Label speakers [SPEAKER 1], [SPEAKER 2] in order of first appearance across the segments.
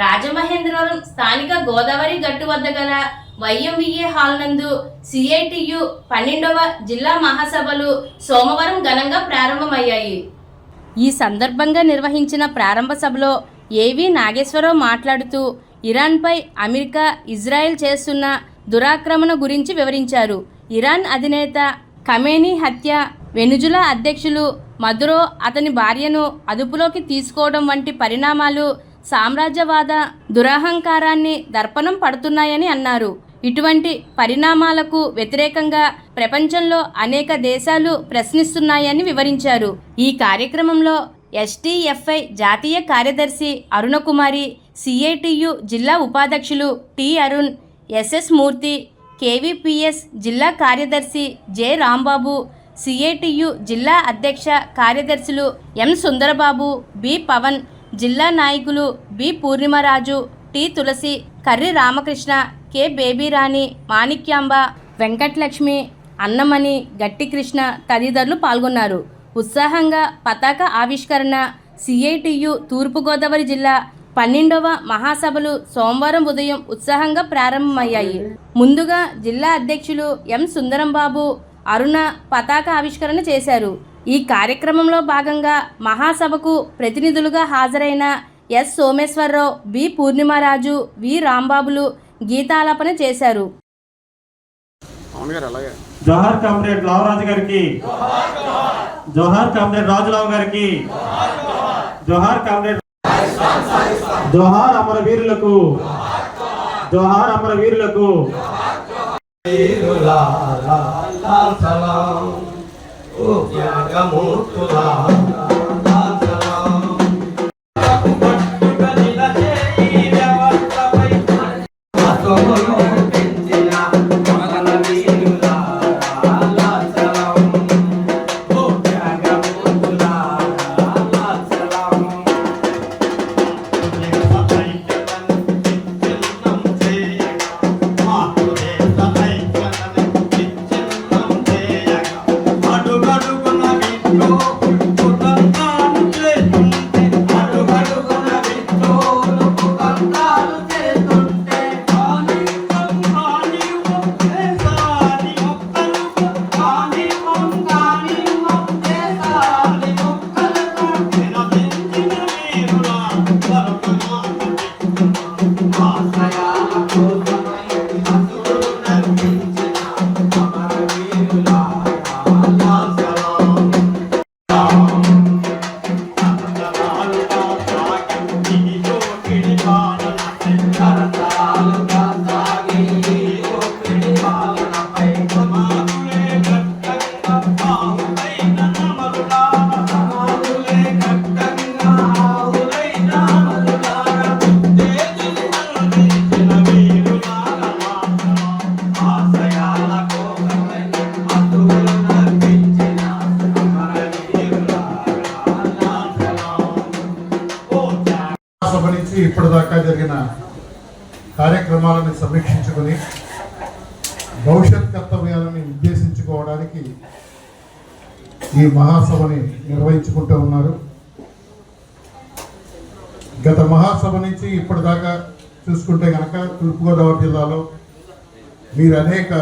[SPEAKER 1] రాజమహేంద్రవరం స్థానిక గోదావరి గట్టు వద్ద గల వైఎంవిఏ హాల్ నందు సిఐటియు 12వ జిల్లా మహాసభలు సోమవారం ఘనంగా ప్రారంభమయ్యాయి. ఈ సందర్భంగా నిర్వహించిన ప్రారంభ సభలో ఏవి నాగేశ్వరరావు మాట్లాడుతూ ఇరాన్పై అమెరికా, ఇజ్రాయెల్ చేస్తున్న దురాక్రమణ గురించి వివరించారు. ఇరాన్ అధినేత ఖమేనీ హత్య, వెనుజులా అధ్యక్షులు మదురో అతని భార్యను అదుపులోకి తీసుకోవడం వంటి పరిణామాలు సామ్రాజ్యవాద దురహంకారాన్ని దర్పణం పడుతున్నాయని అన్నారు. ఇటువంటి పరిణామాలకు వ్యతిరేకంగా ప్రపంచంలో అనేక దేశాలు ప్రశ్నిస్తున్నాయని వివరించారు. ఈ కార్యక్రమంలో ఎస్టీఎఫ్ఐ జాతీయ కార్యదర్శి అరుణకుమారి, సిఐటియు జిల్లా ఉపాధ్యక్షులు టి అరుణ్, ఎస్ఎస్ మూర్తి, కేవీపీఎస్ జిల్లా కార్యదర్శి జె రాంబాబు, సిఐటియు జిల్లా అధ్యక్ష కార్యదర్శులు ఎం సుందరబాబు, బి పవన్, జిల్లా నాయకులు బి పూర్ణిమరాజు, టి తులసి, కర్రి రామకృష్ణ, కె బేబీరాణి, మాణిక్యాంబ, వెంకటలక్ష్మి, అన్నమణి, గట్టి కృష్ణ తదితరులు పాల్గొన్నారు. ఉత్సాహంగా పతాక ఆవిష్కరణ సిఐటియు తూర్పుగోదావరి జిల్లా 12వ మహాసభలు సోమవారం ఉదయం ఉత్సాహంగా ప్రారంభమయ్యాయి. ముందుగా జిల్లా అధ్యక్షులు ఎం సుందరంబాబు, అరుణ పతాక ఆవిష్కరణ చేశారు. ఈ కార్యక్రమంలో భాగంగా మహాసభకు ప్రతినిధులుగా హాజరైన ఎస్ సోమేశ్వరరావు, బి పూర్ణిమరాజు, వి రాంబాబులు గీతాలాపన చేశారు.
[SPEAKER 2] జోహార్ కామ్రేడ్ లావరాజు గారికి, జోహార్ కామ్రేడ్ రాజురావు గారికి, జోహార్ కామ్రేడ్, జోహార్ అమరవీరులకు, జోహార్ అమరవీరులకు.
[SPEAKER 3] ఇప్పటిదాకా జరిగిన కార్యక్రమాలను సమీక్షించుకొని భవిష్యత్ కర్తవ్యాలను నిర్దేశించుకోవడానికి ఈ మహాసభని నిర్వహించుకుంటూ ఉన్నారు. గత మహాసభ నుంచి ఇప్పటిదాకా చూసుకుంటే కనుక తూర్పుగోదావరి జిల్లాలో మీరు అనేక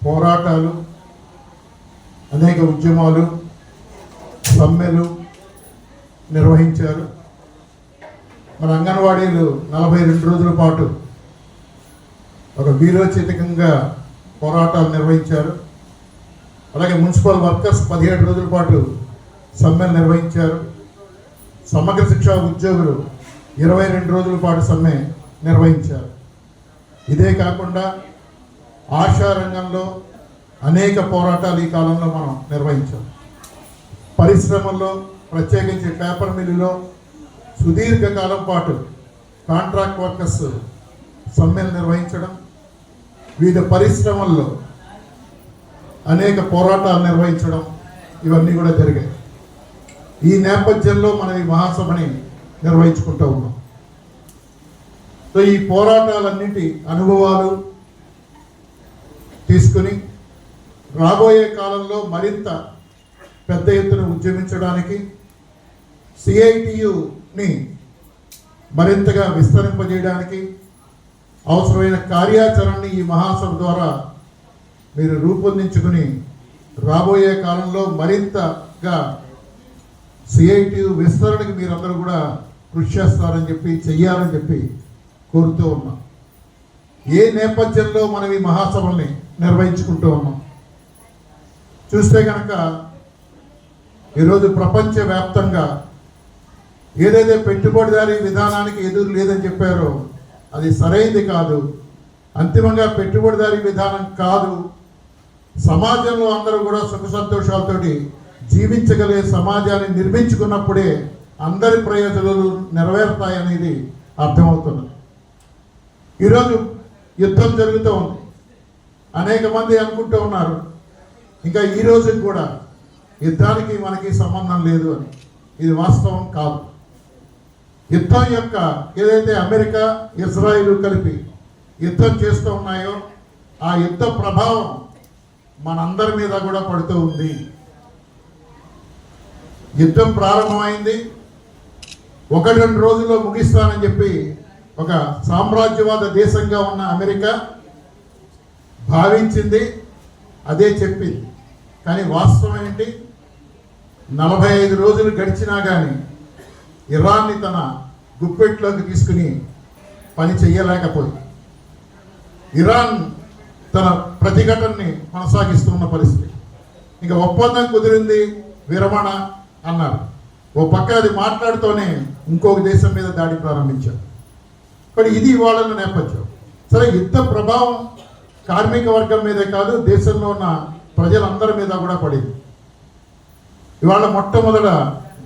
[SPEAKER 3] పోరాటాలు, అనేక ఉద్యమాలు, సమ్మెలు నిర్వహించారు. మన అంగన్వాడీలు 42 రోజుల పాటు ఒక వీరోచితంగా పోరాటాలు నిర్వహించారు. అలాగే మున్సిపల్ వర్కర్స్ 17 రోజుల పాటు సమ్మెలు నిర్వహించారు. సమగ్ర శిక్షా ఉద్యోగులు 22 రోజుల పాటు సమ్మె నిర్వహించారు. ఇదే కాకుండా ఆశా రంగంలో అనేక పోరాటాలు ఈ కాలంలో మనం నిర్వహించాం. పరిశ్రమల్లో ప్రత్యేకించి పేపర్ మిల్లులో సుదీర్ఘకాలం పాటు కాంట్రాక్ట్ వర్కర్స్ సమ్మెలు నిర్వహించడం, వివిధ పరిశ్రమల్లో అనేక పోరాటాలు నిర్వహించడం, ఇవన్నీ కూడా జరిగాయి. ఈ నేపథ్యంలో మనం ఈ మహాసభని నిర్వహించుకుంటూ ఉన్నాం. సో ఈ పోరాటాలన్నింటి అనుభవాలు తీసుకుని రాబోయే కాలంలో మరింత పెద్ద ఎత్తున ఉద్యమించడానికి సిఐటియుని మరింతగా విస్తరింపజేయడానికి అవసరమైన కార్యాచరణని ఈ మహాసభ ద్వారా మీరు రూపొందించుకుని రాబోయే కాలంలో మరింతగా సిఐటి విస్తరణకి మీరందరూ కూడా కృషి చేస్తారని చెప్పి చెయ్యాలని చెప్పి కోరుతూ ఉన్నాం. ఏ నేపథ్యంలో మనం ఈ మహాసభల్ని నిర్వహించుకుంటూ ఉన్నాం చూస్తే కనుక ఈరోజు ప్రపంచవ్యాప్తంగా ఏదైతే పెట్టుబడిదారీ విధానానికి ఎదురు లేదని చెప్పారో అది సరైనది కాదు. అంతిమంగా పెట్టుబడిదారీ విధానం కాదు, సమాజంలో అందరూ కూడా సుఖ సంతోషాలతోటి జీవించగలిగే సమాజాన్ని నిర్మించుకున్నప్పుడే అందరి ప్రయోజనాలు నెరవేరుతాయనేది అర్థమవుతున్నది. ఈరోజు యుద్ధం జరుగుతూ ఉంది. అనేక మంది అనుకుంటూ ఉన్నారు ఇంకా ఈ రోజు కూడా యుద్ధానికి మనకి సంబంధం లేదు అని. ఇది వాస్తవం కాదు. యుద్ధం యొక్క ఏదైతే అమెరికా ఇజ్రాయిల్ కలిపి యుద్ధం చేస్తూ ఉన్నాయో ఆ యుద్ధ ప్రభావం మనందరి మీద కూడా పడుతూ ఉంది. యుద్ధం ప్రారంభమైంది, 1-2 రోజుల్లో ముగిస్తానని చెప్పి ఒక సామ్రాజ్యవాద దేశంగా ఉన్న అమెరికా భావించింది, అదే చెప్పింది. కానీ వాస్తవం ఏంటి? 45 రోజులు గడిచినా కానీ ఇరాన్ని తన గుప్పెట్లోకి తీసుకుని పని చెయ్యలేకపోయింది. ఇరాన్ తన ప్రతిఘటనని కొనసాగిస్తున్న పరిస్థితి. ఇంకా ఒప్పందం కుదిరింది, విరమణ అన్నారు. ఓ పక్క అది మాట్లాడుతూనే ఇంకొక దేశం మీద దాడి ప్రారంభించారు. కానీ ఇది ఇవాళ నేపథ్యం. సరే, యుద్ధ ప్రభావం కార్మిక వర్గం మీదే కాదు, దేశంలో ఉన్న ప్రజలందరి మీద కూడా పడింది. ఇవాళ మొట్టమొదట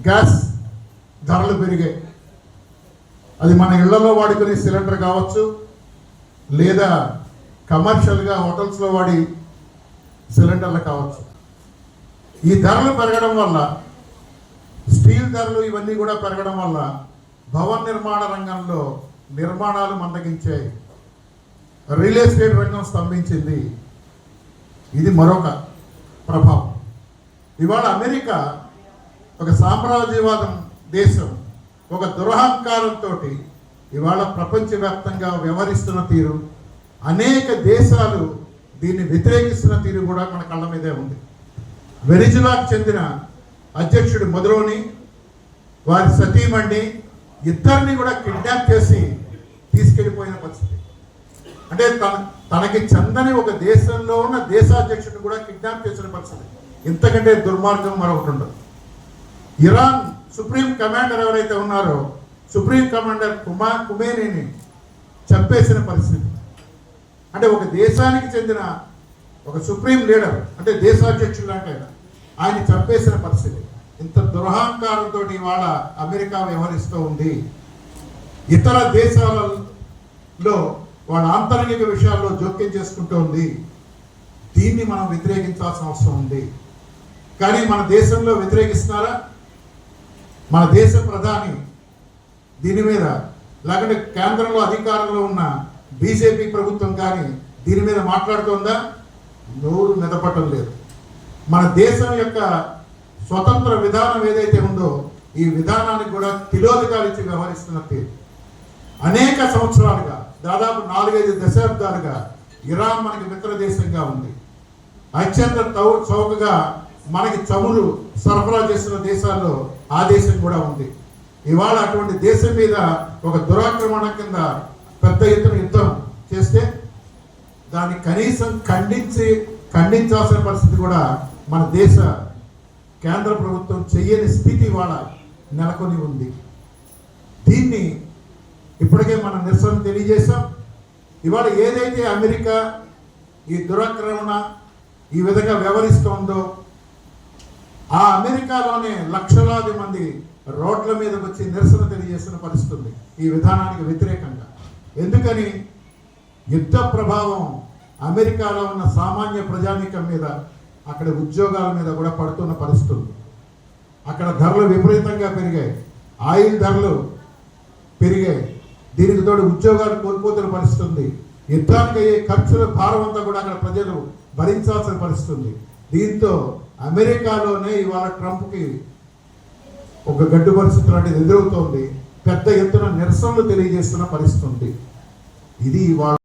[SPEAKER 3] గ్యాస్ ధరలు పెరిగాయి. అది మన ఇళ్లలో వాడుకునే సిలిండర్ కావచ్చు, లేదా కమర్షియల్గా హోటల్స్లో వాడి సిలిండర్లు కావచ్చు. ఈ ధరలు పెరగడం వల్ల, స్టీల్ ధరలు ఇవన్నీ కూడా పెరగడం వల్ల భవన నిర్మాణ రంగంలో నిర్మాణాలు మందగించాయి, రియల్ ఎస్టేట్ రంగం స్తంభించింది. ఇది మరొక ప్రభావం. ఇవాళ అమెరికా ఒక సామ్రాజ్యవాదం దేశం, ఒక దురహంకారంతో ఇవాళ ప్రపంచవ్యాప్తంగా వ్యవహరిస్తున్న తీరు, అనేక దేశాలు దీన్ని వ్యతిరేకిస్తున్న తీరు కూడా మన కళ్ళ మీదే ఉంది. వెనిజులాకు చెందిన అధ్యక్షుడు మదురోని, వారి సతీమణి, ఇద్దరిని కూడా కిడ్నాప్ చేసి తీసుకెళ్ళిపోయిన పరిస్థితి. అంటే తనకి చెందని ఒక దేశంలో ఉన్న దేశాధ్యక్షుడిని కూడా కిడ్నాప్ చేసిన పరిస్థితి. ఇంతకంటే దుర్మార్గం మరొకటి ఉండదు. ఇరాన్ సుప్రీం కమాండర్ ఎవరైతే ఉన్నారో, సుప్రీం కమాండర్ ఖుమేనీని చంపేసిన పరిస్థితి. అంటే ఒక దేశానికి చెందిన ఒక సుప్రీం లీడర్, అంటే దేశాధ్యక్షుడు అంటే ఆయన చంపేసిన పరిస్థితి. ఇంత దురహంకారంతో ఇవాళ అమెరికా వ్యవహరిస్తూ ఉంది. ఇతర దేశాలలో వాళ్ళ ఆంతరంగిక విషయాల్లో జోక్యం చేసుకుంటూ ఉంది. దీన్ని మనం వ్యతిరేకించాల్సిన అవసరం ఉంది. కానీ మన దేశంలో వ్యతిరేకిస్తున్నారా? మన దేశ ప్రధాని దీని మీద, లేకుంటే కేంద్రంలో అధికారంలో ఉన్న బీజేపీ ప్రభుత్వం కానీ దీని మీద మాట్లాడుతుందా? నోరు మెదపటం లేదు. మన దేశం యొక్క స్వతంత్ర విధానం ఏదైతే ఉందో ఈ విధానానికి కూడా తిలోదకాలు ఇచ్చి వ్యవహరిస్తున్న తీరు. అనేక సంవత్సరాలుగా, దాదాపు 4-5 దశాబ్దాలుగా ఇరాన్ మనకి మిత్ర దేశంగా ఉంది. అత్యంత చౌకగా మనకి చమురు సరఫరా చేస్తున్న దేశాల్లో ఆ దేశం కూడా ఉంది. ఇవాళ అటువంటి దేశం మీద ఒక దురాక్రమణ కింద పెద్ద ఎత్తున యుద్ధం చేస్తే దాన్ని కనీసం ఖండించాల్సిన పరిస్థితి కూడా మన దేశ కేంద్ర ప్రభుత్వం చెయ్యని స్థితి ఇవాళ నెలకొని ఉంది. దీన్ని ఇప్పటికే మనం నిరసన తెలియజేశాం. ఇవాళ ఏదైతే అమెరికా ఈ దురాక్రమణ ఈ విధంగా వ్యవహరిస్తోందో, ఆ అమెరికాలోనే లక్షలాది మంది రోడ్ల మీదకి వచ్చి నిరసన తెలియజేస్తున్న పరిస్థితి ఈ విధానానికి వ్యతిరేకంగా. ఎందుకని? యుద్ధ ప్రభావం అమెరికాలో ఉన్న సామాన్య ప్రజానీకం మీద, అక్కడ ఉద్యోగాల మీద కూడా పడుతున్న పరిస్థితులు. అక్కడ ధరలు విపరీతంగా పెరిగాయి, ఆయిల్ ధరలు పెరిగాయి. దీనికి తోడు ఉద్యోగాలు కోల్పోతున్న పరిస్థితి ఉంది. యుద్ధానికి అయ్యే ఖర్చుల భారం అంతా కూడా అక్కడ ప్రజలు భరించాల్సిన పరిస్థితి ఉంది. దీంతో అమెరికాలోనే ఇవాళ ట్రంప్కి ఒక గడ్డు పరిస్థితి లాంటిది ఎదురవుతోంది. పెద్ద ఎత్తున నిరసనలు తెలియజేస్తున్న పరిస్థితి ఉంది. ఇది ఇవాళ